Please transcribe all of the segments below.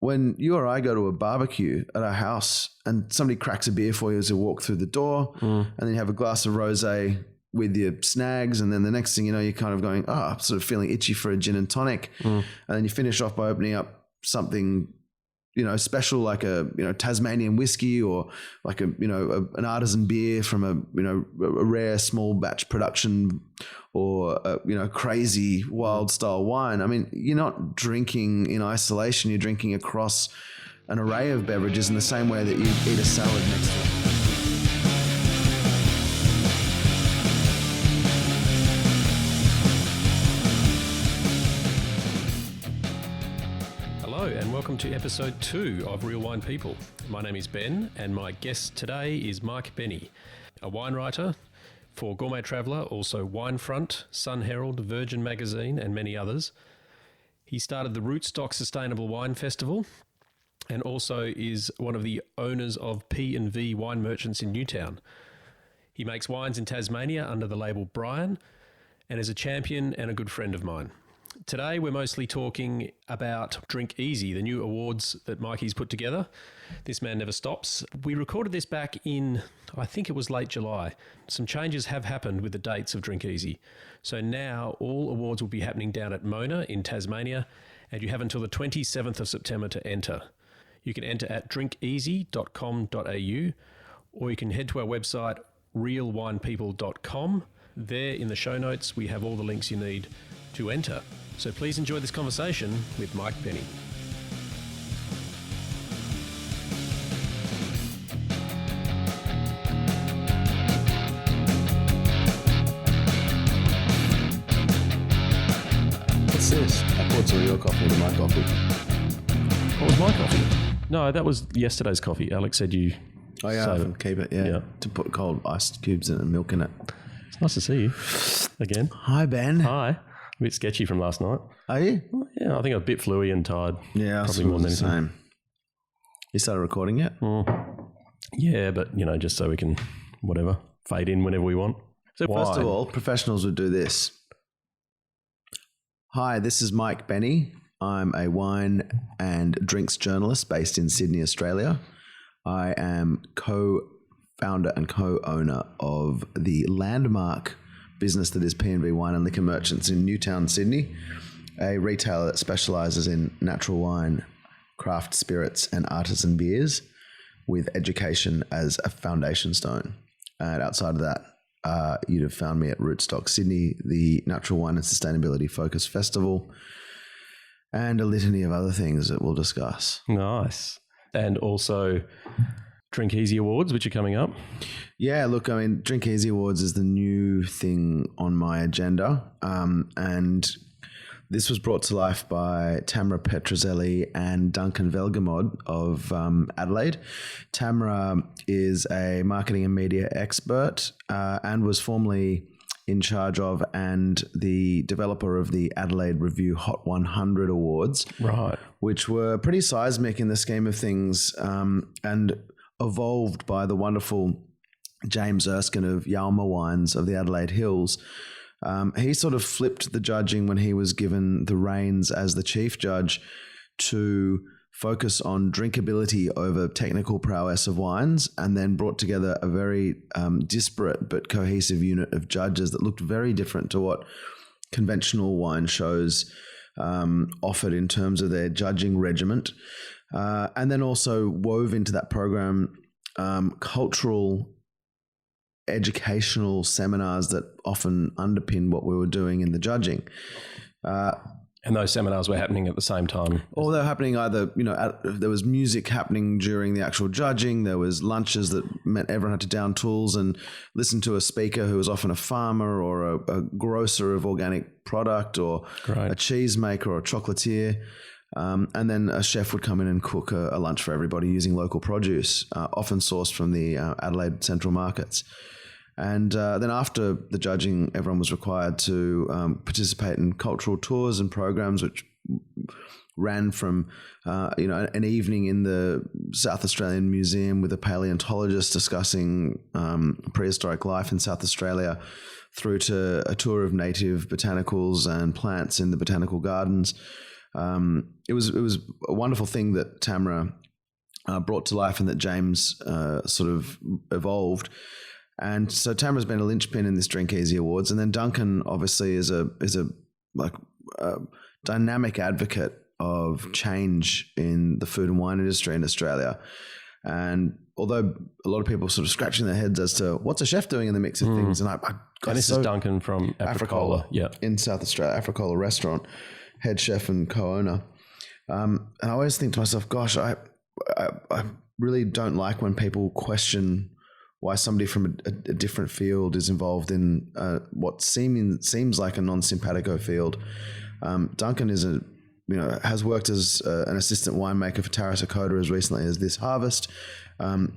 when you or I go to a barbecue at our house and somebody cracks a beer for you as you walk through the door, and then you have a glass of rosé with your snags, and then the next thing you know, you're kind of going, I'm sort of feeling itchy for a gin and tonic. And then you finish off by opening up something, special like a, Tasmanian whiskey, or like an artisan beer from a rare small batch production, or crazy wild style wine. I mean, you're not drinking in isolation, you're drinking across an array of beverages in the same way that you eat a salad next to it. And welcome to episode 2 of Real Wine People. My name is Ben, and my guest today is Mike Bennie, a wine writer for Gourmet Traveller, also Winefront, Sun Herald, Virgin Magazine, and many others. He started the Rootstock Sustainable Wine Festival, and also is one of the owners of P&V Wine Merchants in Newtown. He makes wines in Tasmania under the label Brian, and is a champion and a good friend of mine. Today, we're mostly talking about Drink Easy, the new awards that Mikey's put together. This man never stops. We recorded this back in, I think it was late July. Some changes have happened with the dates of Drink Easy. So now all awards will be happening down at Mona in Tasmania, and you have until the 27th of September to enter. You can enter at drinkeasy.com.au, or you can head to our website, realwinepeople.com. There in the show notes, we have all the links you need to enter. So please enjoy this conversation with Mike Bennie. What's this? I poured some of your coffee into my coffee. What was my coffee? No, that was yesterday's coffee. Alex said you... Oh yeah, I can keep it, yeah. To put cold ice cubes in it and milk in it. It's nice to see you again. Hi, Ben. Hi. A bit sketchy from last night. Are you? Well, yeah, I think I'm a bit fluey and tired. Yeah, probably more than anything. Same. You started recording yet? Yeah, but just so we can fade in whenever we want. So first of all, professionals would do this. Hi, this is Mike Bennie. I'm a wine and drinks journalist based in Sydney, Australia. I am co-founder and co-owner of the landmark business that is P&V Wine and Liquor Merchants in Newtown, Sydney, a retailer that specialises in natural wine, craft spirits and artisan beers, with education as a foundation stone. And outside of that, you'd have found me at Rootstock Sydney, the natural wine and sustainability focused festival, and a litany of other things that we'll discuss. Nice. And also Drink Easy Awards, which are coming up. Yeah, look, I mean, Drink Easy Awards is the new thing on my agenda. And this was brought to life by Tamara Petrozelli and Duncan Velgamod of Adelaide. Tamara is a marketing and media expert and was formerly in charge of and the developer of the Adelaide Review Hot 100 Awards. Right. Which were pretty seismic in the scheme of things, and evolved by the wonderful James Erskine of Yalma Wines of the Adelaide Hills. He sort of flipped the judging when he was given the reins as the chief judge to focus on drinkability over technical prowess of wines, and then brought together a very disparate but cohesive unit of judges that looked very different to what conventional wine shows offered in terms of their judging regiment. And then also wove into that program cultural, educational seminars that often underpin what we were doing in the judging. And those seminars were happening at the same time? Or they were happening either, there was music happening during the actual judging. There was lunches that meant everyone had to down tools and listen to a speaker who was often a farmer or a grocer of organic product, or a cheesemaker or a chocolatier. And then a chef would come in and cook a lunch for everybody using local produce, often sourced from the Adelaide Central markets. And then after the judging, everyone was required to participate in cultural tours and programs, which ran from an evening in the South Australian Museum with a paleontologist discussing prehistoric life in South Australia, through to a tour of native botanicals and plants in the botanical gardens. It was a wonderful thing that Tamara brought to life and that James sort of evolved. And so Tamara's been a linchpin in this Drink Easy Awards, and then Duncan obviously is a dynamic advocate of change in the food and wine industry in Australia. And although a lot of people are sort of scratching their heads as to what's a chef doing in the mix of things, and this is Duncan from Africola, in South Australia, Africola restaurant, head chef and co-owner. And I always think to myself, gosh, I really don't like when people question why somebody from a different field is involved in what seems like a non-simpatico field. Duncan has worked as an assistant winemaker for Tarasakota as recently as this harvest,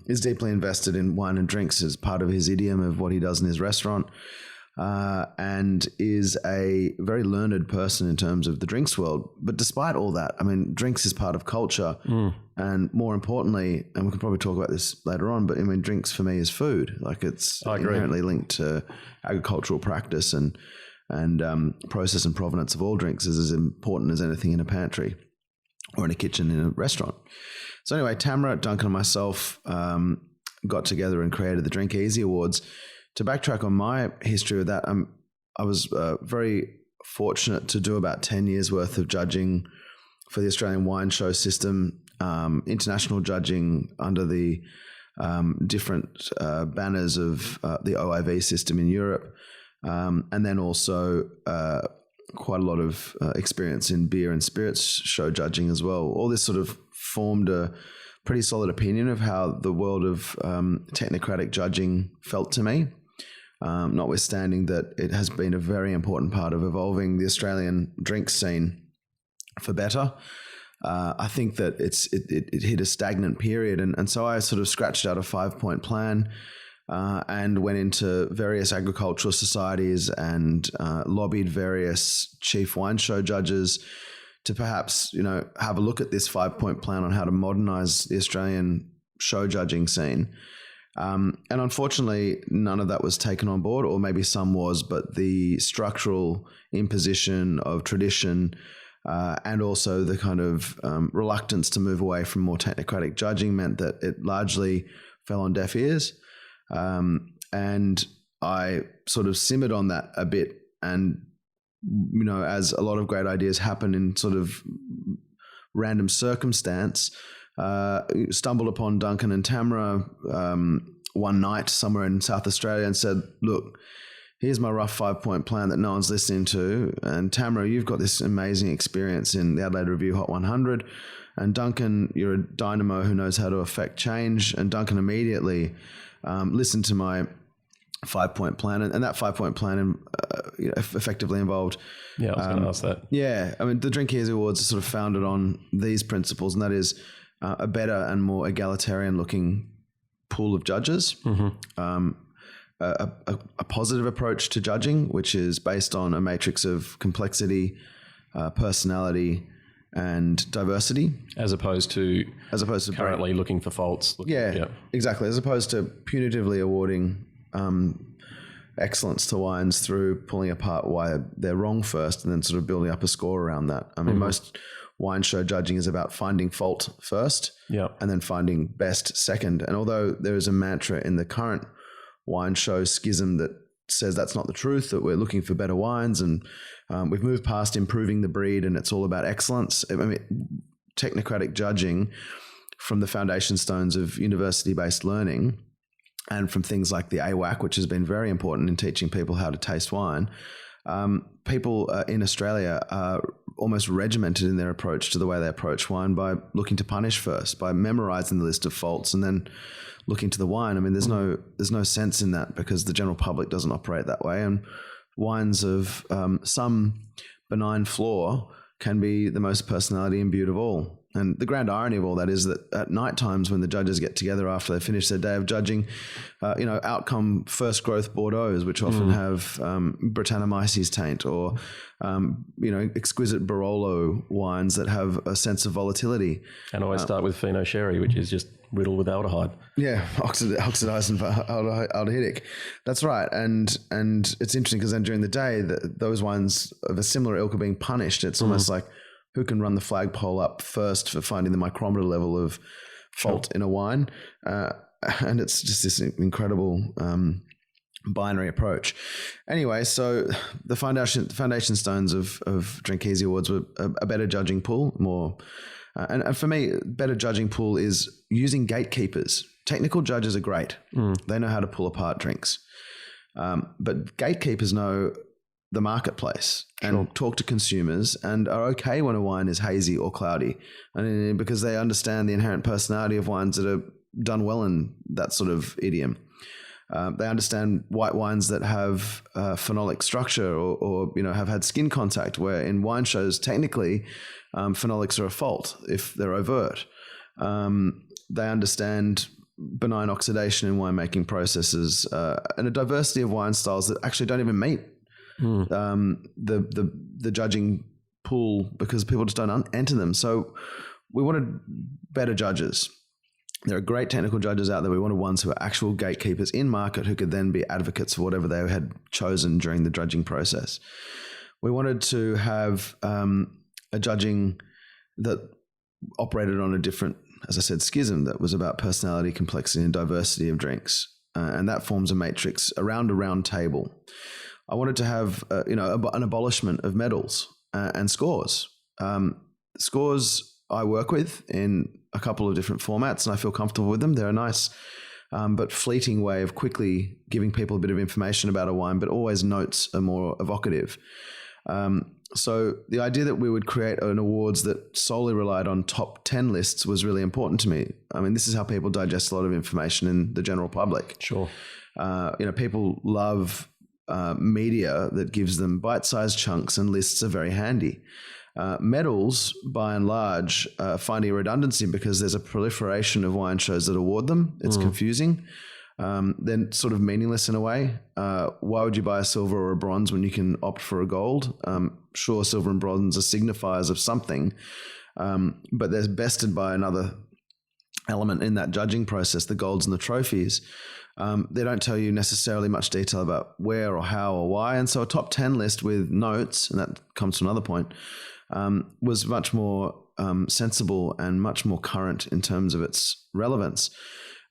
is deeply invested in wine and drinks as part of his idiom of what he does in his restaurant, and is a very learned person in terms of the drinks world. But despite all that, I mean, drinks is part of culture. And more importantly, and we can probably talk about this later on, but I mean, drinks for me is food. Like it's inherently linked to agricultural practice, and process and provenance of all drinks is as important as anything in a pantry or in a kitchen in a restaurant. So anyway, Tamara, Duncan and myself got together and created the Drink Easy Awards. To backtrack on my history with that, I was very fortunate to do about 10 years worth of judging for the Australian Wine Show system, international judging under the different banners of the OIV system in Europe, and then also quite a lot of experience in beer and spirits show judging as well. All this sort of formed a pretty solid opinion of how the world of technocratic judging felt to me, notwithstanding that it has been a very important part of evolving the Australian drink scene for better. I think that it hit a stagnant period, and so I sort of scratched out a 5-point plan and went into various agricultural societies and lobbied various chief wine show judges to perhaps, have a look at this 5-point plan on how to modernize the Australian show judging scene. And unfortunately, none of that was taken on board, or maybe some was, but the structural imposition of tradition and also the kind of reluctance to move away from more technocratic judging meant that it largely fell on deaf ears. And I sort of simmered on that a bit, and as a lot of great ideas happen in sort of random circumstance, stumbled upon Duncan and Tamara one night somewhere in South Australia and said, look, here's my rough 5-point plan that no one's listening to. And Tamara, you've got this amazing experience in the Adelaide Review Hot 100. And Duncan, you're a dynamo who knows how to affect change. And Duncan immediately listened to my 5-point plan. And that 5-point plan effectively involved... Yeah, I was going to ask that. Yeah. I mean, the Drink Easy Awards are sort of founded on these principles, and that is a better and more egalitarian looking pool of judges. Mm-hmm. A positive approach to judging, which is based on a matrix of complexity, personality, and diversity, as opposed to currently looking for faults. Exactly. As opposed to punitively awarding excellence to wines through pulling apart why they're wrong first, and then sort of building up a score around that. I mean, most wine show judging is about finding fault first, and then finding best second. And although there is a mantra in the current wine show schism that says that's not the truth, that we're looking for better wines, and we've moved past improving the breed and it's all about excellence. I mean, technocratic judging, from the foundation stones of university-based learning and from things like the AWAC, which has been very important in teaching people how to taste wine, people in Australia are almost regimented in their approach to the way they approach wine by looking to punish first, by memorizing the list of faults and then looking to the wine. I mean, there's no sense in that, because the general public doesn't operate that way. And wines of some benign flaw can be the most personality imbued of all. And the grand irony of all that is that at night times, when the judges get together after they finish their day of judging, out come first growth Bordeauxs, which often have Brettanomyces taint, or exquisite Barolo wines that have a sense of volatility. And always start with Fino Sherry, which is just riddled with aldehyde. Yeah, oxidized and aldehydic. That's right. And it's interesting because then during the day, those wines of a similar ilk are being punished. It's almost like who can run the flagpole up first for finding the micrometer level of fault in a wine. And it's just this incredible binary approach. Anyway, so the foundation stones of Drink Easy Awards were a better judging pool, more. And for me, better judging pool is using gatekeepers. Technical judges are great. They know how to pull apart drinks. But gatekeepers know the marketplace and talk to consumers and are okay when a wine is hazy or cloudy, and because they understand the inherent personality of wines that are done well in that sort of idiom. They understand white wines that have phenolic structure or have had skin contact, where in wine shows technically phenolics are a fault if they're overt. They understand benign oxidation in winemaking processes and a diversity of wine styles that actually don't even meet the judging pool because people just don't enter them. So we wanted better judges. There are great technical judges out there. We wanted ones who are actual gatekeepers in market who could then be advocates for whatever they had chosen during the judging process. We wanted to have a judging that operated on a different, as I said, schism that was about personality, complexity, and diversity of drinks. And that forms a matrix around a round table. I wanted to have, an abolishment of medals and scores. Scores I work with in a couple of different formats, and I feel comfortable with them. They're a nice but fleeting way of quickly giving people a bit of information about a wine, but always notes are more evocative. So the idea that we would create an awards that solely relied on top 10 lists was really important to me. I mean, this is how people digest a lot of information in the general public. Sure. People love media that gives them bite-sized chunks, and lists are very handy. Medals, by and large, finding a redundancy because there's a proliferation of wine shows that award them. It's confusing. Then sort of meaningless in a way. Why would you buy a silver or a bronze when you can opt for a gold? Sure, silver and bronze are signifiers of something, but they're bested by another element in that judging process, the golds and the trophies. They don't tell you necessarily much detail about where or how or why. And so a top 10 list with notes, and that comes to another point, was much more sensible and much more current in terms of its relevance.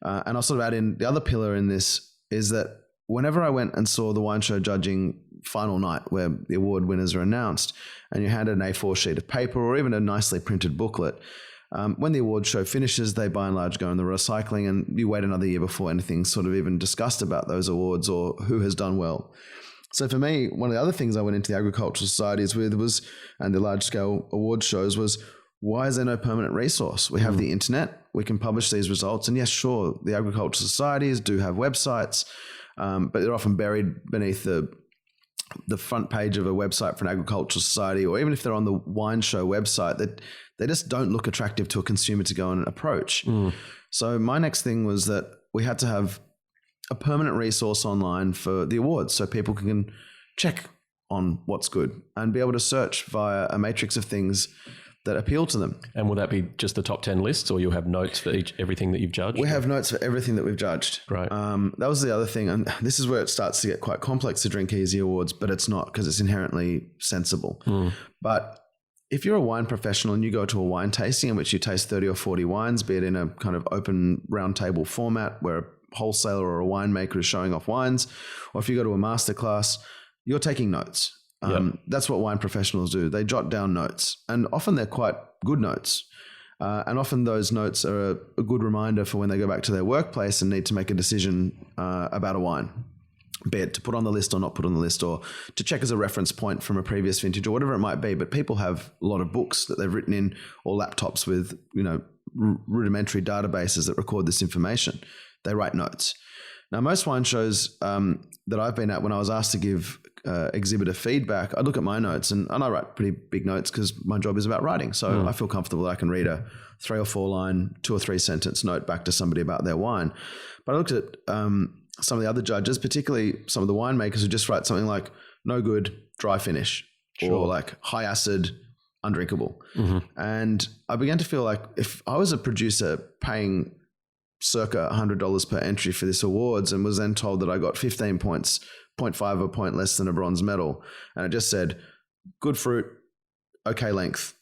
And I'll sort of add in the other pillar in this is that whenever I went and saw the wine show judging final night where the award winners are announced and you had an A4 sheet of paper or even a nicely printed booklet, when the award show finishes, they by and large go in the recycling, and you wait another year before anything's sort of even discussed about those awards or who has done well. So for me, one of the other things I went into the agricultural societies with was, and the large scale award shows was, why is there no permanent resource? We have the internet, we can publish these results. And yes, sure, the agricultural societies do have websites, but they're often buried beneath the front page of a website for an agricultural society, or even if they're on the wine show website, that they just don't look attractive to a consumer to go and approach. So my next thing was that we had to have a permanent resource online for the awards so people can check on what's good and be able to search via a matrix of things that appeal to them. And will that be just the top 10 lists, or you'll have notes for everything that you've judged? We have notes for everything that we've judged. Right. That was the other thing. And this is where it starts to get quite complex to Drink Easy Awards, but it's not, because it's inherently sensible. But if you're a wine professional and you go to a wine tasting in which you taste 30 or 40 wines, be it in a kind of open round table format where a wholesaler or a winemaker is showing off wines, or if you go to a masterclass, you're taking notes. That's what wine professionals do. They jot down notes, and often they're quite good notes. And often those notes are a good reminder for when they go back to their workplace and need to make a decision about a wine, be it to put on the list or not put on the list, or to check as a reference point from a previous vintage or whatever it might be. But people have a lot of books that they've written in, or laptops with, rudimentary databases that record this information. They write notes. Now, most wine shows that I've been at, when I was asked to give exhibitor feedback, I look at my notes and I write pretty big notes because my job is about writing. So I feel comfortable that I can read a 3 or 4 line, 2 or 3 sentence note back to somebody about their wine. But I looked at some of the other judges, particularly some of the winemakers, who just write something like no good, dry finish, or like high acid, undrinkable. And I began to feel like if I was a producer paying circa $100 per entry for this awards and was then told that I got 15 points, 0.5 of a point less than a bronze medal, and it just said good fruit, okay length,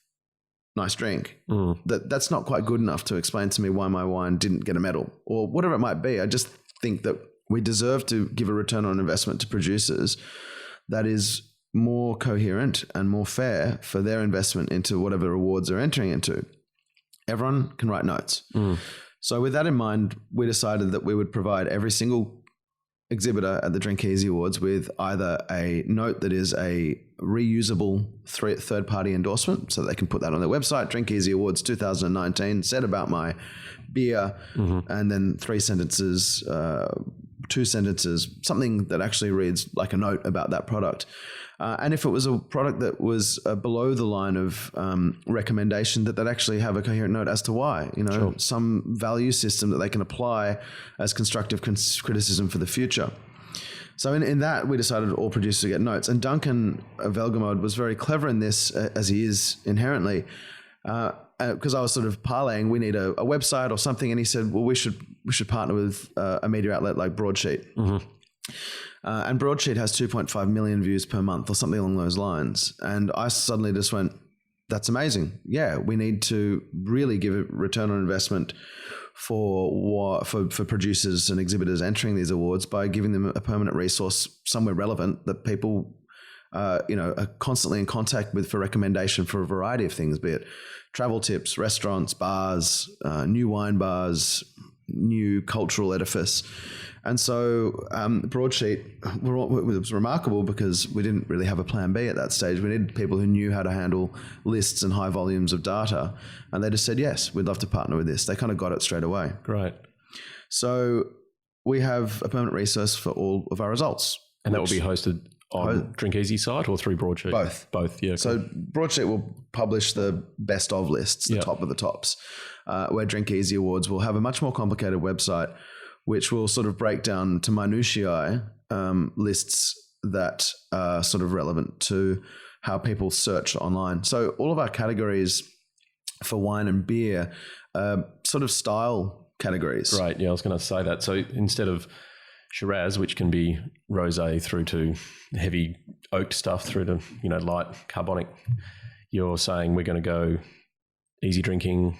nice drink. That's not quite good enough to explain to me why my wine didn't get a medal or whatever it might be. I just think that we deserve to give a return on investment to producers that is more coherent and more fair for their investment into whatever awards they're entering into. Everyone can write notes. So with that in mind, we decided that we would provide every single exhibitor at the Drink Easy Awards with either a note that is a reusable third-party endorsement, so they can put that on their website, Drink Easy Awards 2019, said about my beer, and then 3 sentences, 2 sentences, something that actually reads like a note about that product. And if it was a product that was below the line of recommendation, that actually have a coherent note as to why, some value system that they can apply as constructive criticism for the future. So in that, we decided all producers to get notes. And Duncan Velgamode was very clever in this, as he is inherently, because I was sort of parlaying, we need a website or something. And he said, well, we should partner with a media outlet like Broadsheet. And Broadsheet has 2.5 million views per month or something along those lines. And I suddenly just went, that's amazing. Yeah, we need to really give a return on investment for producers and exhibitors entering these awards by giving them a permanent resource somewhere relevant that people are constantly in contact with for recommendation for a variety of things, be it travel tips, restaurants, bars, new wine bars, new cultural edifice. And so Broadsheet, it was remarkable because we didn't really have a plan B at that stage. We needed people who knew how to handle lists and high volumes of data. And they just said, yes, we'd love to partner with this. They kind of got it straight away. Great. So we have a permanent resource for all of our results. And that will be hosted on Drink Easy site or through Broadsheet? Both, yeah. So Broadsheet will publish the best of lists, the top of the tops, where Drink Easy Awards will have a much more complicated website, which will sort of break down to minutiae lists that are sort of relevant to how people search online. So all of our categories for wine and beer are sort of style categories. Right, yeah, I was going to say that. So instead of Shiraz, which can be rosé through to heavy oaked stuff through to, light carbonic, you're saying we're going to go easy drinking.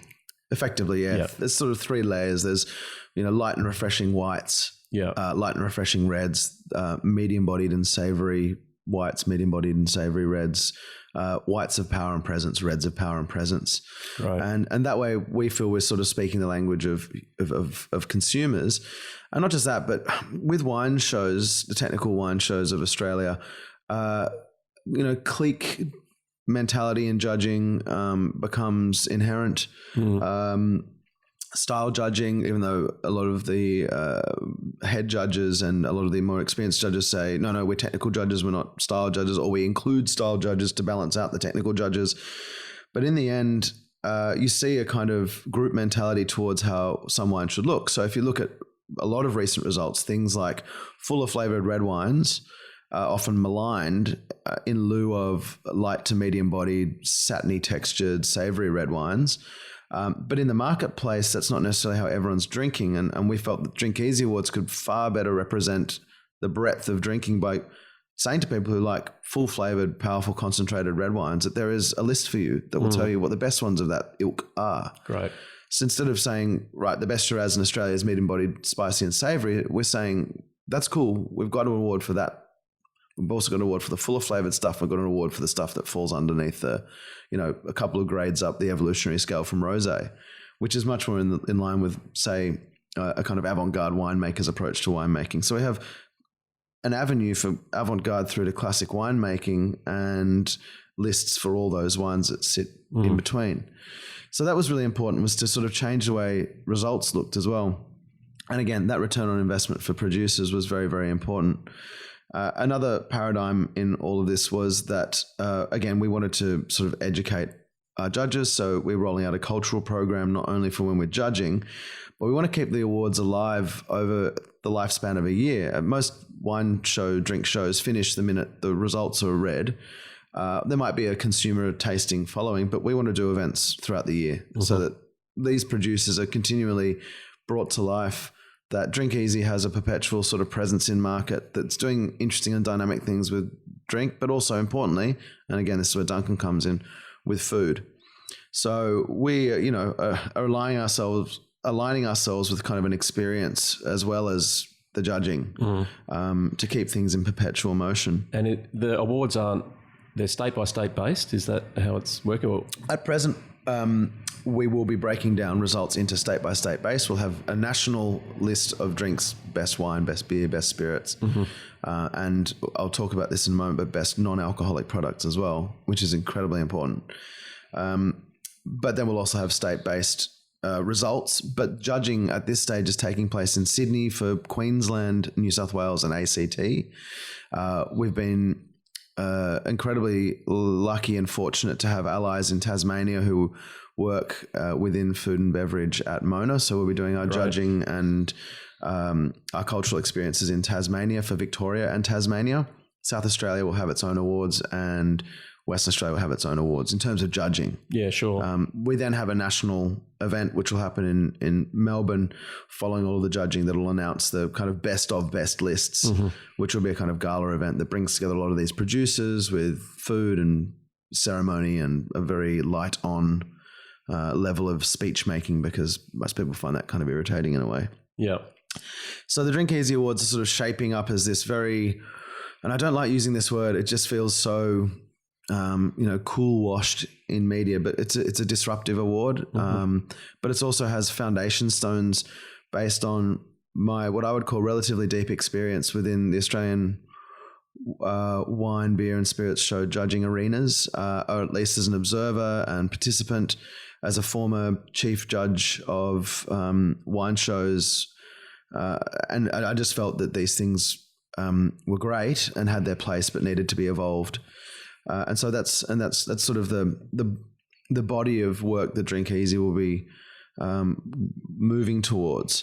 Effectively, yeah. There's sort of 3 layers. There's, light and refreshing whites, light and refreshing reds, medium-bodied and savoury whites, medium-bodied and savoury reds, whites of power and presence, reds of power and presence. Right. And that way we feel we're sort of speaking the language of consumers. And not just that, but with wine shows, the technical wine shows of Australia, clique mentality in judging becomes inherent. Style judging, even though a lot of the head judges and a lot of the more experienced judges say, no, we're technical judges, we're not style judges, or we include style judges to balance out the technical judges. But in the end, you see a kind of group mentality towards how some wine should look. So if you look at a lot of recent results, things like fuller flavored red wines are often maligned in lieu of light to medium bodied, satiny textured, savory red wines. But in the marketplace, that's not necessarily how everyone's drinking. And we felt that Drink Easy Awards could far better represent the breadth of drinking by saying to people who like full flavored, powerful, concentrated red wines that there is a list for you that will tell you what the best ones of that ilk are. Right. So instead of saying, right, the best Shiraz in Australia is medium-bodied, spicy and savory, we're saying, that's cool. We've got an award for that. We've also got an award for the fuller flavored stuff. We've got an award for the stuff that falls underneath the, a couple of grades up the evolutionary scale from rosé, which is much more in line with, say, a kind of avant-garde winemaker's approach to winemaking. So we have an avenue for avant-garde through to classic winemaking and lists for all those wines that sit in between. So that was really important, was to sort of change the way results looked as well. And again, that return on investment for producers was very, very important. Another paradigm in all of this was that, again, we wanted to sort of educate our judges. So we're rolling out a cultural program, not only for when we're judging, but we want to keep the awards alive over the lifespan of a year. Most wine show, drink shows finish the minute the results are read. There might be a consumer tasting following, but we want to do events throughout the year so that these producers are continually brought to life, that Drink Easy has a perpetual sort of presence in market that's doing interesting and dynamic things with drink, but also importantly, and again, this is where Duncan comes in, with food. So we, are aligning ourselves with kind of an experience as well as the judging to keep things in perpetual motion. And the awards they're state by state based. Is that how it's working? At present, we will be breaking down results into state by state base. We'll have a national list of drinks: best wine, best beer, best spirits, and I'll talk about this in a moment, but best non-alcoholic products as well, which is incredibly important. But then we'll also have state-based results, but judging at this stage is taking place in Sydney for Queensland, New South Wales and ACT. We've been incredibly lucky and fortunate to have allies in Tasmania who work within food and beverage at Mona. So we'll be doing our judging and our cultural experiences in Tasmania for Victoria and Tasmania. South Australia will have its own awards and Western Australia will have its own awards in terms of judging. Yeah, sure. We then have a national event which will happen in Melbourne following all of the judging that will announce the kind of best of best lists, which will be a kind of gala event that brings together a lot of these producers with food and ceremony and a very light on level of speech making, because most people find that kind of irritating in a way. Yeah. So the Drink Easy Awards are sort of shaping up as this very, and I don't like using this word, it just feels so cool washed in media, but it's a disruptive award. But it also has foundation stones based on what I would call relatively deep experience within the Australian wine, beer and spirits show judging arenas, or at least as an observer and participant, as a former chief judge of wine shows. And I just felt that these things were great and had their place, but needed to be evolved. And so that's sort of the body of work that Drink Easy will be moving towards.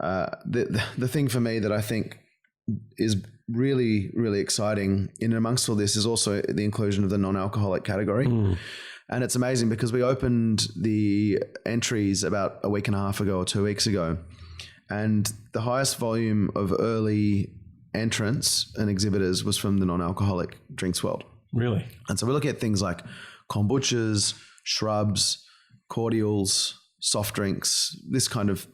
The thing for me that I think is really, really exciting in amongst all this is also the inclusion of the non-alcoholic category. And it's amazing because we opened the entries about a week and a half ago or 2 weeks ago, and the highest volume of early entrants and exhibitors was from the non-alcoholic drinks world. Really? And so we look at things like kombuchas, shrubs, cordials, soft drinks, this kind of,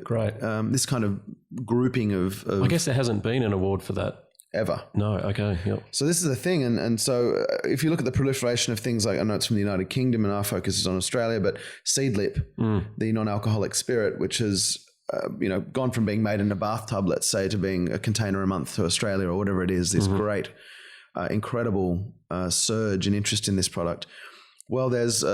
great. This kind of grouping of I guess there hasn't been an award for that. Ever. No, okay, yep. So this is the thing. And so if you look at the proliferation of things like, I know it's from the United Kingdom and our focus is on Australia, but Seedlip, the non-alcoholic spirit, which has gone from being made in a bathtub, let's say, to being a container a month to Australia or whatever it is, this great, incredible surge in interest in this product. Well, there's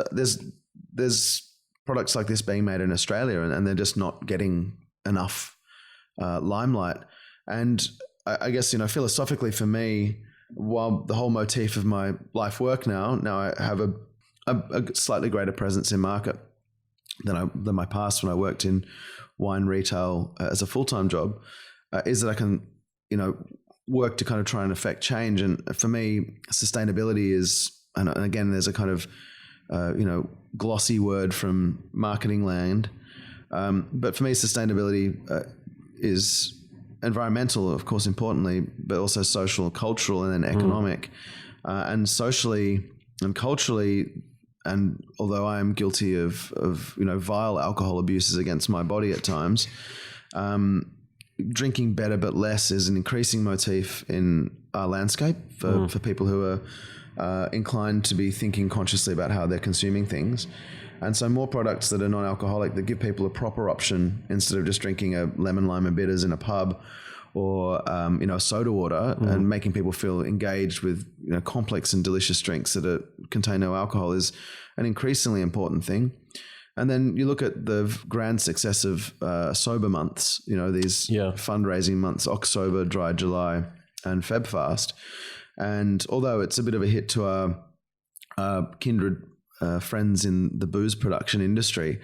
products like this being made in Australia and they're just not getting enough limelight. And I guess, philosophically for me, while the whole motif of my life work now I have a slightly greater presence in market than my past when I worked in wine retail as a full-time job, is that I can, work to kind of try and affect change. And for me, sustainability is, and again, there's a kind of, glossy word from marketing land. But for me, sustainability is environmental, of course, importantly, but also social, cultural, and then economic. And socially and culturally, and although I am guilty of vile alcohol abuses against my body at times, drinking better but less is an increasing motif in our landscape for people who are inclined to be thinking consciously about how they're consuming things. And so more products that are non-alcoholic, that give people a proper option instead of just drinking a lemon, lime and bitters in a pub or, soda water, and making people feel engaged with, complex and delicious drinks that contain no alcohol is an increasingly important thing. And then you look at the grand success of sober months, these fundraising months, October, Dry July and Feb Fast. And although it's a bit of a hit to our kindred friends in the booze production industry,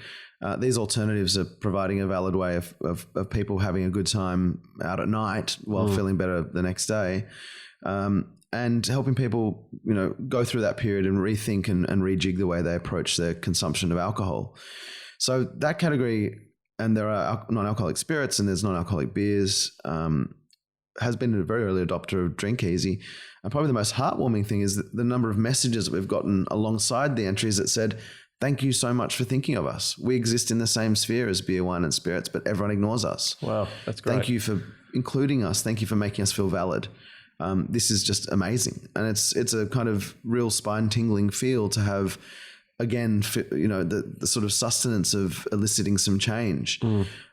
these alternatives are providing a valid way of people having a good time out at night while feeling better the next day, and helping people, go through that period and rethink and rejig the way they approach their consumption of alcohol. So that category, and there are non-alcoholic spirits and there's non-alcoholic beers, has been a very early adopter of Drink Easy. And probably the most heartwarming thing is the number of messages that we've gotten alongside the entries that said, thank you so much for thinking of us. We exist in the same sphere as beer, wine and spirits, but everyone ignores us. Wow, that's great. Thank you for including us. Thank you for making us feel valid. This is just amazing. And it's a kind of real spine tingling feel to have, again, the sort of sustenance of eliciting some change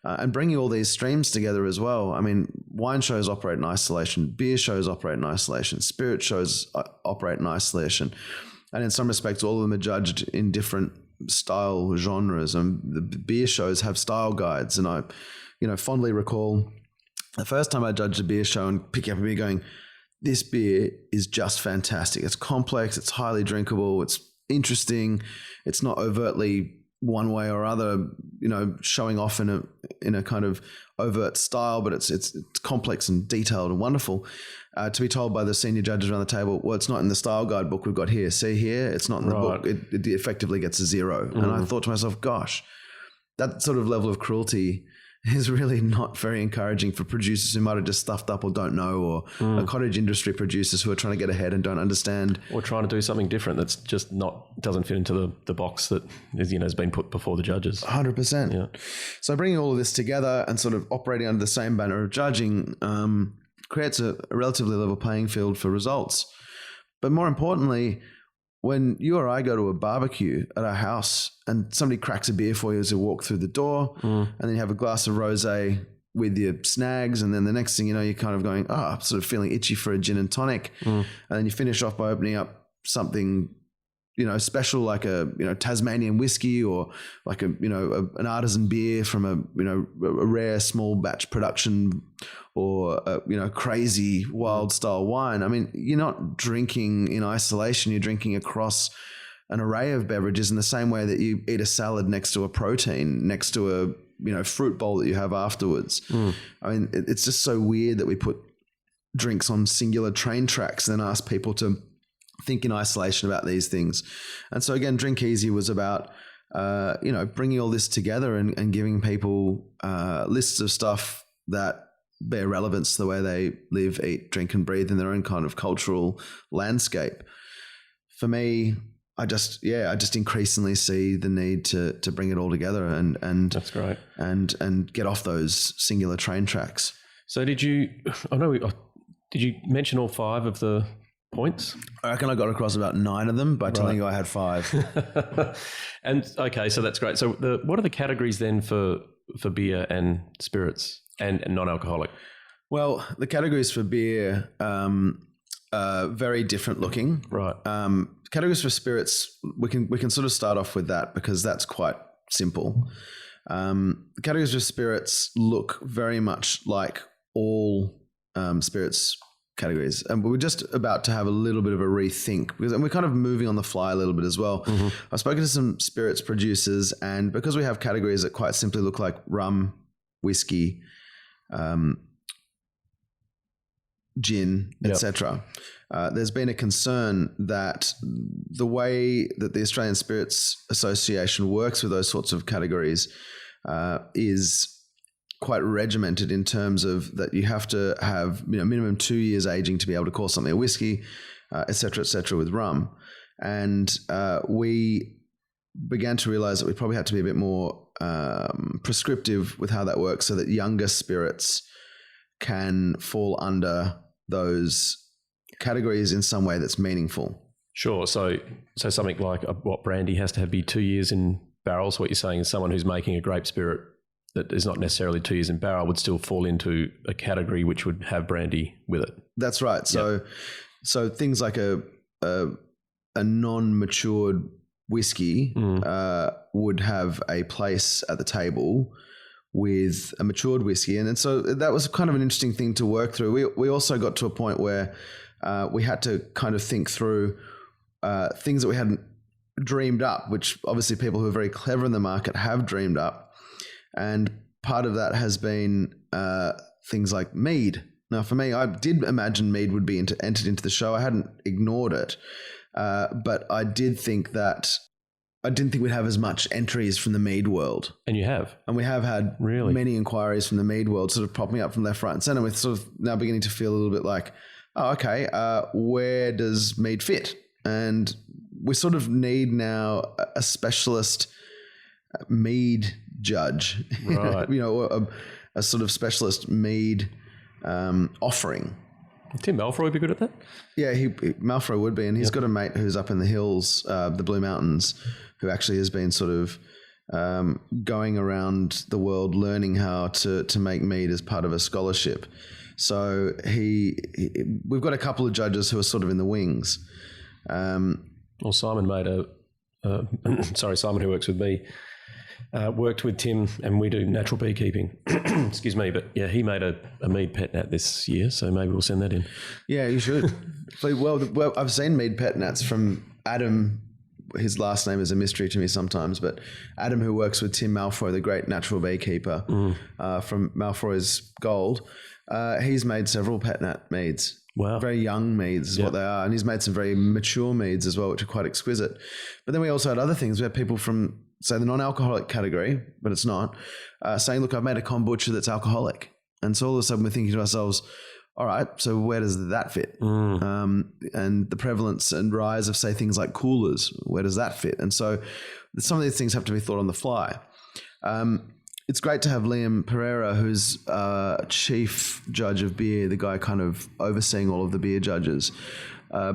and bringing all these streams together as well. I mean, wine shows operate in isolation, beer shows operate in isolation, spirit shows operate in isolation. And in some respects, all of them are judged in different style genres. And the beer shows have style guides. And I, fondly recall the first time I judged a beer show and picking up a beer going, this beer is just fantastic. It's complex. It's highly drinkable. It's interesting. It's not overtly one way or other, showing off in a kind of overt style, but it's complex and detailed and wonderful. To be told by the senior judges around the table, well, it's not in the style guide book we've got here. See here, it's not in the book. It effectively gets a 0. And I thought to myself, gosh, that sort of level of cruelty is really not very encouraging for producers who might have just stuffed up or don't know, or cottage industry producers who are trying to get ahead and don't understand. Or trying to do something different that's just doesn't fit into the box that has been put before the judges. 100%. Yeah. So bringing all of this together and sort of operating under the same banner of judging creates a relatively level playing field for results. But more importantly, when you or I go to a barbecue at our house and somebody cracks a beer for you as you walk through the door, and then you have a glass of rosé with your snags, and then the next thing you know, you're kind of going, sort of feeling itchy for a gin and tonic. And then you finish off by opening up something, special like a, Tasmanian whiskey, or like an artisan beer from a rare small batch production, or crazy wild style wine. I mean, you're not drinking in isolation. You're drinking across an array of beverages in the same way that you eat a salad next to a protein, next to a fruit bowl that you have afterwards. I mean, it's just so weird that we put drinks on singular train tracks and then ask people to think in isolation about these things. And so again, Drink Easy was about bringing all this together and giving people lists of stuff that bear relevance to the way they live, eat, drink and breathe in their own kind of cultural landscape. For me, I just increasingly see the need to bring it all together and that's great. And get off those singular train tracks. So did you mention all 5 of the points? I reckon I got across about 9 of them by telling you I had 5. And okay, so that's great. So what are the categories then for beer and spirits and non-alcoholic? Well, the categories for beer are very different looking. Right. Categories for spirits, we can sort of start off with that because that's quite simple. The categories for spirits look very much like all spirits categories, and we're just about to have a little bit of a rethink because we're kind of moving on the fly a little bit as well. I've spoken to some spirits producers, and because we have categories that quite simply look like rum, whiskey, gin, etc. There's been a concern that the way that the Australian Spirits Association works with those sorts of categories is quite regimented in terms of that you have to have minimum 2 years aging to be able to call something a whiskey, et cetera, with rum. And we began to realize that we probably had to be a bit more prescriptive with how that works so that younger spirits can fall under those categories in some way that's meaningful. Sure. So something like what brandy has to be 2 years in barrel. So what you're saying is someone who's making a grape spirit that is not necessarily 2 years in barrel would still fall into a category which would have brandy with it. That's right. So things like a non-matured whiskey would have a place at the table with a matured whiskey. And so that was kind of an interesting thing to work through. We also got to a point where we had to kind of think through things that we hadn't dreamed up, which obviously people who are very clever in the market have dreamed up. And part of that has been things like mead. Now, for me, I did imagine mead would be entered into the show. I hadn't ignored it, but I didn't think we'd have as much entries from the mead world. And you have. And we have had many inquiries from the mead world sort of popping up from left, right and centre. We're sort of now beginning to feel a little bit like, where does mead fit? And we sort of need now a specialist mead judge, Right. or a sort of specialist mead offering. Tim Malfoy would be good at that? Yeah, Malfoy would be, and he's got a mate who's up in the hills, the Blue Mountains, who actually has been sort of going around the world learning how to make mead as part of a scholarship. So we've got a couple of judges who are sort of in the wings. Well, Simon made Simon, who works with me, worked with Tim, and we do natural beekeeping. Excuse me, but yeah, he made a mead pet nat this year, so maybe we'll send that in. Yeah, you should. well, I've seen mead pet nats from Adam. His last name is a mystery to me sometimes, but Adam, who works with Tim Malfoy, the great natural beekeeper from Malfoy's Gold, he's made several pet nat meads. Wow. Very young meads is what they are. And he's made some very mature meads as well, which are quite exquisite. But then we also had other things. We had people from, say, the non-alcoholic category, but it's not, saying, look, I've made a kombucha that's alcoholic. And so all of a sudden we're thinking to ourselves, all right, so where does that fit? And the prevalence and rise of, say, things like coolers, where does that fit? And so some of these things have to be thought on the fly. It's great to have Liam Pereira, who's chief judge of beer, the guy kind of overseeing all of the beer judges,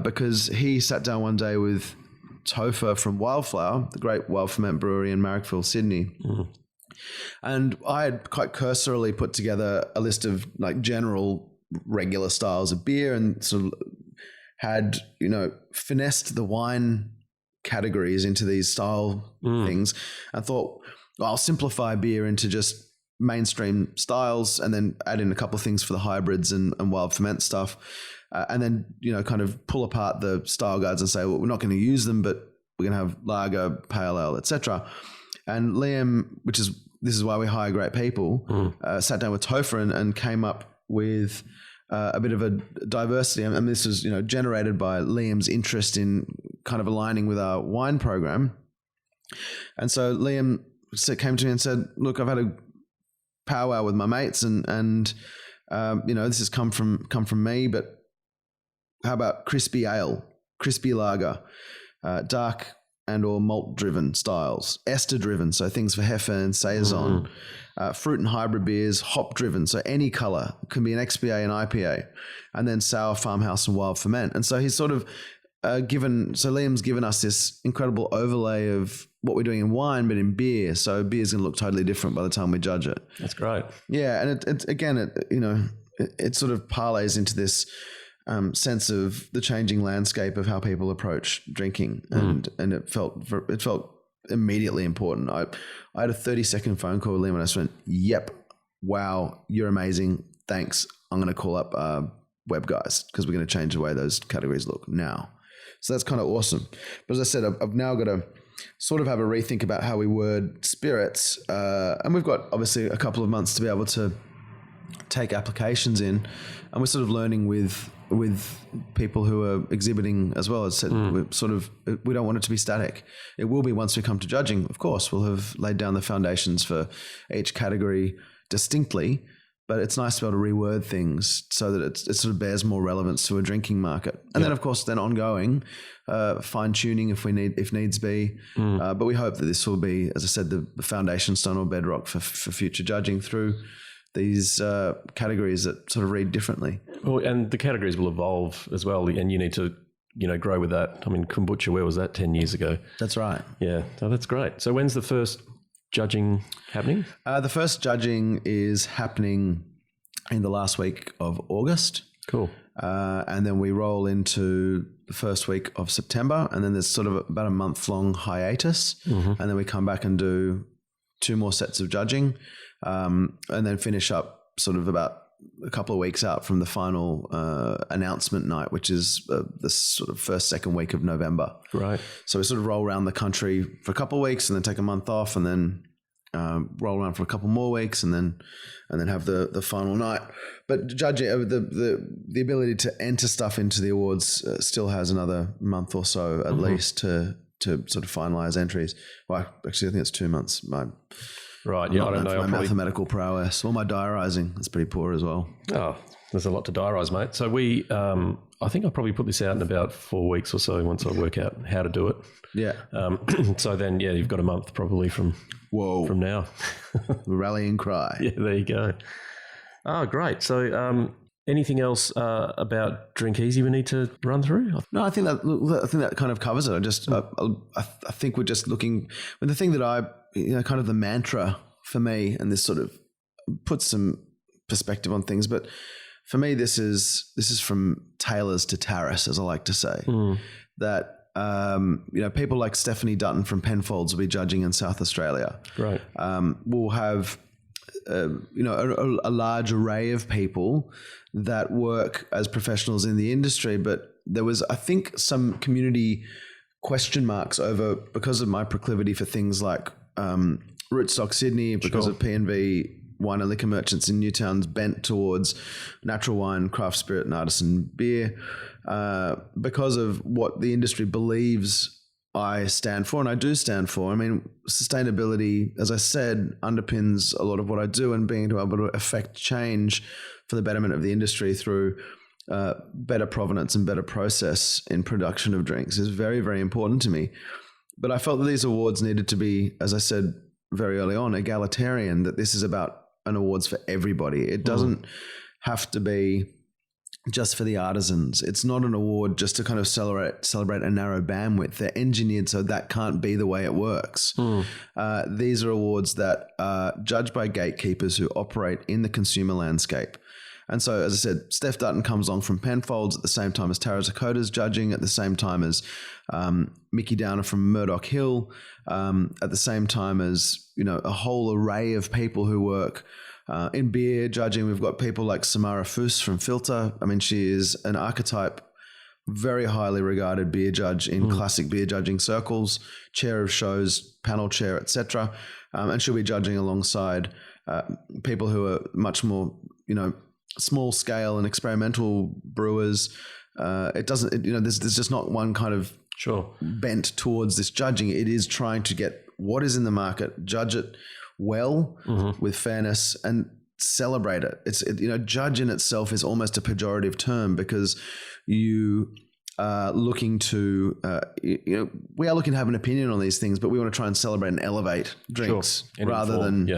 because he sat down one day with Topher from Wildflower, the great wild ferment brewery in Marrickville, Sydney. And I had quite cursorily put together a list of like general regular styles of beer and sort of had, finessed the wine categories into these style things and thought, I'll simplify beer into just mainstream styles and then add in a couple of things for the hybrids and wild ferment stuff. And then, kind of pull apart the style guides and say, well, we're not going to use them, but we're going to have lager, pale ale, etc. And Liam, this is why we hire great people, sat down with Topher and came up with a bit of a diversity. And this was, generated by Liam's interest in kind of aligning with our wine program. And so Liam came to me and said, look, I've had a powwow with my mates and this has come from me, but how about crispy ale, crispy lager, dark and or malt driven styles, ester driven, so things for Hefe and Saison, fruit and hybrid beers, hop driven, so any color, can be an XPA and IPA, and then sour, farmhouse and wild ferment. And so he's sort of Liam's given us this incredible overlay of what we're doing in wine, but in beer. So beer's going to look totally different by the time we judge it. That's great. Yeah. And it sort of parlays into this sense of the changing landscape of how people approach drinking. And it felt immediately important. I had a 30-second phone call with Liam and I just went, yep, wow, you're amazing. Thanks. I'm going to call up web guys because we're going to change the way those categories look now. So that's kind of awesome. But as I said, I've now got to sort of have a rethink about how we word spirits. And we've got obviously a couple of months to be able to take applications in. And we're sort of learning with people who are exhibiting as well. As said, we don't want it to be static. It will be once we come to judging. Of course, we'll have laid down the foundations for each category distinctly. But it's nice to be able to reword things so that it sort of bears more relevance to a drinking market. And then, of course, ongoing fine tuning if needs be. But we hope that this will be, as I said, the foundation stone or bedrock for future judging through these categories that sort of read differently. Well, and the categories will evolve as well, and you need to grow with that. I mean, kombucha, where was that 10 years ago? That's right. Yeah, so that's great. So when's the first judging happening? The first judging is happening in the last week of August. Cool. And then we roll into the first week of September, and then there's sort of about a month-long hiatus, and then we come back and do 2 more sets of judging, and then finish up sort of about a couple of weeks out from the final announcement night, which is the sort of first, second week of November. Right. So we sort of roll around the country for a couple of weeks and then take a month off and then roll around for a couple more weeks and then have the final night. But judging the ability to enter stuff into the awards still has another month or so at least to sort of finalize entries. Well, actually, I think it's 2 months. Right. Yeah, I don't know. My mathematical prowess or my diarising is pretty poor as well. Oh, there's a lot to diarise, mate. So I think I'll probably put this out in about 4 weeks or so once I work out how to do it. Yeah. So then, you've got a month probably from now. Rallying cry. Yeah, there you go. Oh, great. So anything else about Drink Easy we need to run through? No, I think that kind of covers it. I think we're just looking. And the thing that kind of the mantra for me, and this sort of puts some perspective on things, but for me, this is from tailors to terrace, as I like to say. That people like Stephanie Dutton from Penfolds will be judging in South Australia. Right. We'll have a large array of people that work as professionals in the industry, but there was, I think, some community question marks over because of my proclivity for things like Rootstock Sydney, because of P&V Wine and Liquor Merchants in Newtown's bent towards natural wine, craft spirit and artisan beer, because of what the industry believes I stand for, and I do stand for. I mean, sustainability, as I said, underpins a lot of what I do, and being able to affect change for the betterment of the industry through better provenance and better process in production of drinks is very, very important to me. But I felt that these awards needed to be, as I said very early on, egalitarian, that this is about an awards for everybody. It doesn't have to be just for the artisans. It's not an award just to kind of celebrate a narrow bandwidth. They're engineered so that can't be the way it works. These are awards that are judged by gatekeepers who operate in the consumer landscape. And so, as I said, Steph Dutton comes along from Penfolds at the same time as Tara Zakota's judging, at the same time as Mickey Downer from Murdoch Hill, at the same time as, a whole array of people who work in beer judging. We've got people like Samara Foos from Filter. I mean, she is an archetype, very highly regarded beer judge in classic beer judging circles, chair of shows, panel chair, etc. And she'll be judging alongside people who are much more, small scale and experimental brewers. There's just not one kind of bent towards this judging. It is trying to get what is in the market, judge it well with fairness, and celebrate it. Judge in itself is almost a pejorative term, because you are looking to, we are looking to have an opinion on these things, but we want to try and celebrate and elevate drinks rather than,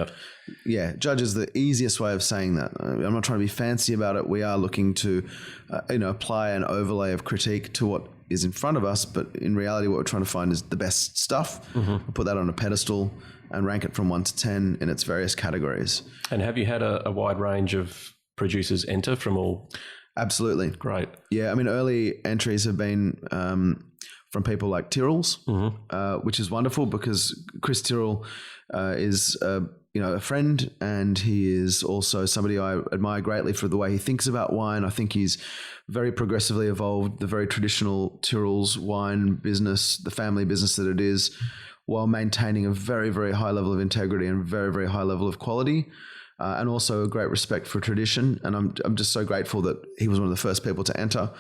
judge is the easiest way of saying that. I'm not trying to be fancy about it. We are looking to, apply an overlay of critique to what is in front of us, but in reality, what we're trying to find is the best stuff. We'll put that on a pedestal and rank it from 1 to 10 in its various categories. And have you had a wide range of producers enter from all? Absolutely. Great. Yeah, I mean, early entries have been from people like Tyrrell's, which is wonderful, because Chris Tyrrell is a friend, and he is also somebody I admire greatly for the way he thinks about wine. I think he's very progressively evolved the very traditional Tyrrell's wine business, the family business that it is, while maintaining a very, very high level of integrity and very, very high level of quality, and also a great respect for tradition. And I'm just so grateful that he was one of the first people to enter.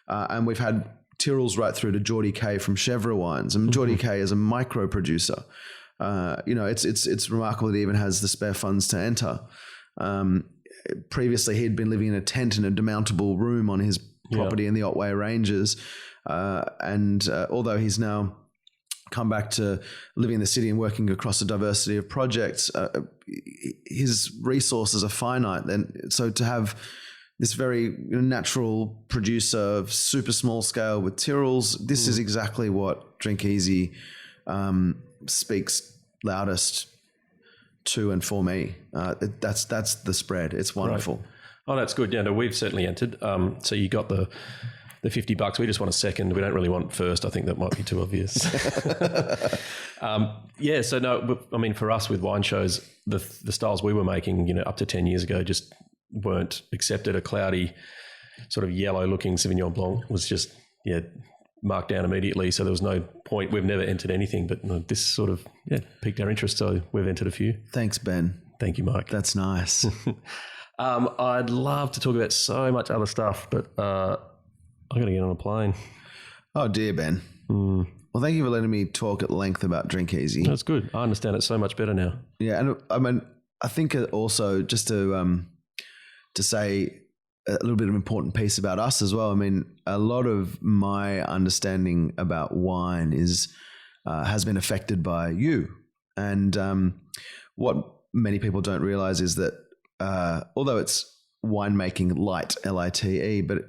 And we've had Tyrrell's right through to Geordie Kay from Chevre Wines. And Geordie Kay is a micro producer. It's remarkable that he even has the spare funds to enter. Previously, he'd been living in a tent in a demountable room on his property in the Otway Ranges. And although he's now come back to living in the city and working across a diversity of projects, his resources are finite. So to have this very natural producer of super small scale with Tyrrell's, this is exactly what Drink Easy speaks loudest to and for me. That's the spread. It's wonderful. Right. Oh, that's good. Yeah, no, we've certainly entered. So you got the $50. We just want a second. We don't really want first. I think that might be too obvious. So no, I mean, for us with wine shows, the styles we were making, up to 10 years ago just weren't accepted. A cloudy sort of yellow looking Sauvignon Blanc was just, marked down immediately. So there was no point. We've never entered anything, but this sort of piqued our interest. So we've entered a few. Thanks, Ben. Thank you, Mike. That's nice. I'd love to talk about so much other stuff, but I'm going to get on a plane. Oh, dear, Ben. Well, thank you for letting me talk at length about Drink Easy. That's good. I understand it so much better now. Yeah, and I mean, I think also just to say, a little bit of an important piece about us as well. I mean, a lot of my understanding about wine has been affected by you. And what many people don't realize is that although it's winemaking light, LITE, but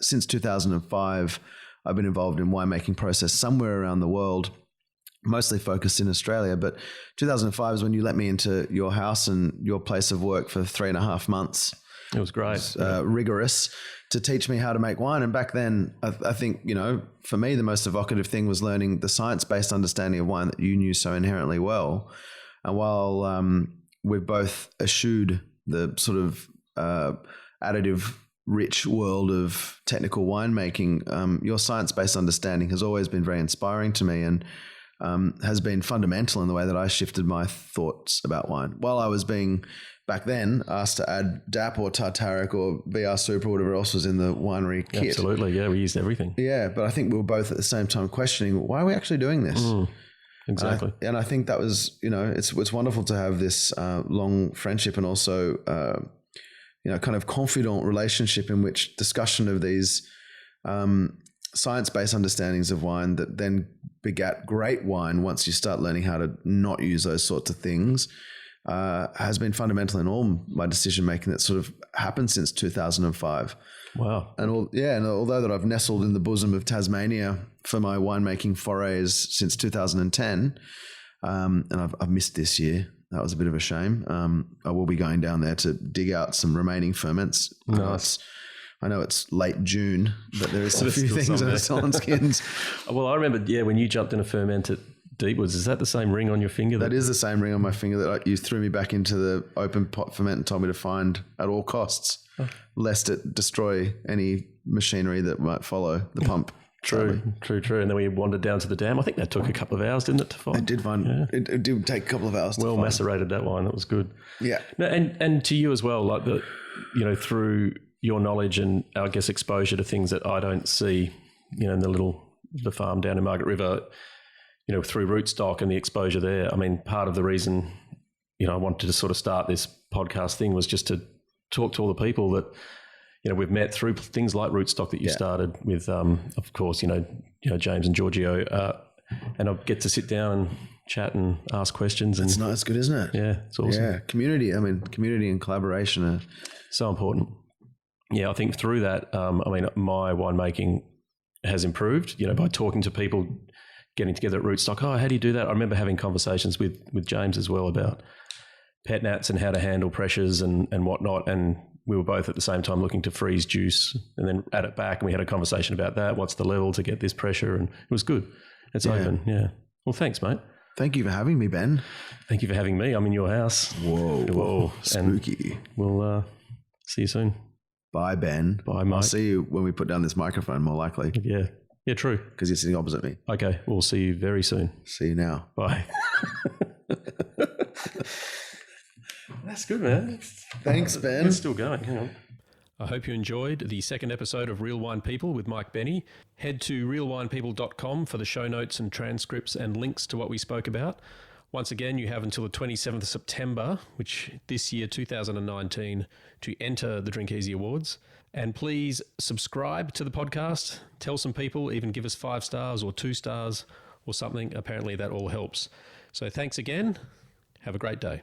since 2005, I've been involved in winemaking process somewhere around the world, mostly focused in Australia. But 2005 is when you let me into your house and your place of work for 3.5 months. It was great. It was, rigorous to teach me how to make wine. And back then, I think, for me, the most evocative thing was learning the science-based understanding of wine that you knew so inherently well. And while we've both eschewed the sort of additive rich world of technical winemaking, your science-based understanding has always been very inspiring to me and has been fundamental in the way that I shifted my thoughts about wine. While I was being, back then, asked to add DAP or Tartaric or VR Super or whatever else was in the winery kit. Absolutely, yeah, we used everything. Yeah, but I think we were both at the same time questioning, why are we actually doing this? Exactly. And I think that was, it's wonderful to have this long friendship and also, kind of confidant relationship in which discussion of these science-based understandings of wine that then begat great wine once you start learning how to not use those sorts of things has been fundamental in all my decision-making that sort of happened since 2005. Wow. And although that I've nestled in the bosom of Tasmania for my winemaking forays since 2010, and I've missed this year. That was a bit of a shame. I will be going down there to dig out some remaining ferments. Nice. I know it's late June, but there is a few things that are still on skins. Well, I remember, when you jumped in a ferment at Deepwoods, is that the same ring on your finger? That is the same ring on my finger that you threw me back into the open pot ferment and told me to find at all costs, lest it destroy any machinery that might follow the pump. True. And then we wandered down to the dam. I think that took a couple of hours, didn't it, to find? It did find. It did take a couple of hours to find. Well macerated, that wine. That was good. Yeah. No, and to you as well, like through your knowledge and I guess exposure to things that I don't see, in the farm down in Margaret River, through Rootstock and the exposure there. I mean, part of the reason, I wanted to sort of start this podcast thing was just to talk to all the people that, we've met through things like Rootstock that you started with, of course, James and Giorgio, and I'll get to sit down and chat and ask questions. It's nice, good, isn't it? Yeah, it's awesome. Yeah, community and collaboration are so important. Yeah, I think through that, my winemaking has improved, by talking to people, getting together at Rootstock. Oh, how do you do that? I remember having conversations with James as well about pet nats and how to handle pressures and whatnot. And we were both at the same time looking to freeze juice and then add it back. And we had a conversation about that. What's the level to get this pressure? And it was good. It's open. Yeah. Well, thanks, mate. Thank you for having me, Ben. Thank you for having me. I'm in your house. Whoa. Spooky. And we'll see you soon. Bye, Ben. Bye, mate. I'll see you when we put down this microphone, more likely. Yeah. Yeah, true. Because you're sitting opposite me. Okay. We'll see you very soon. See you now. Bye. That's good, man. Thanks, Ben. It's still going. Hang on. I hope you enjoyed the second episode of Real Wine People with Mike Bennie. Head to realwinepeople.com for the show notes and transcripts and links to what we spoke about. Once again, you have until the 27th of September, which this year, 2019, to enter the Drink Easy Awards. And please subscribe to the podcast. Tell some people, even give us 5 stars or 2 stars or something. Apparently that all helps. So thanks again. Have a great day.